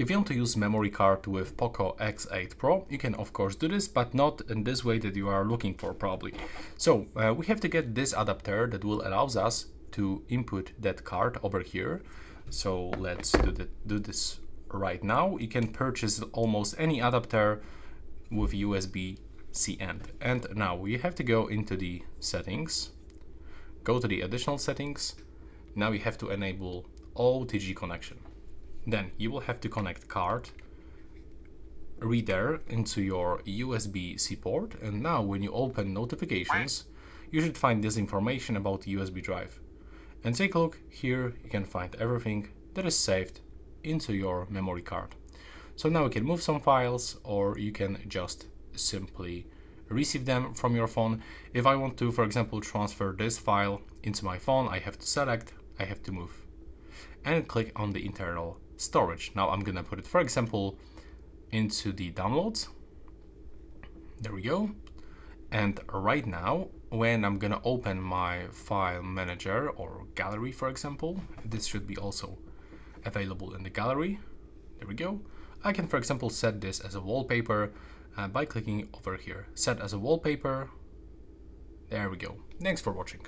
If you want to use memory card with POCO X8 Pro, you can of course do this, but not in this way that you are looking for probably. So we have to get this adapter that will allow us to input that card over here. So let's do this right now. You can purchase almost any adapter with USB-C end. And now we have to go into the settings, go to the additional settings. Now you have to enable OTG connection. Then you will have to connect card reader into your USB-C port. And now when you open notifications, you should find this information about the USB drive. And take a look here, you can find everything that is saved into your memory card. So now you can move some files, or you can just simply receive them from your phone. If I want to, for example, transfer this file into my phone, I have to select, I have to move, and click on the internal storage. Now I'm gonna put it, for example, into the downloads. There we go. And right now, when I'm gonna open my file manager or gallery, for example, this should be also available in the gallery. There we go. I can, for example, set this as a wallpaper by clicking over here. Set as a wallpaper. There we go. Thanks for watching.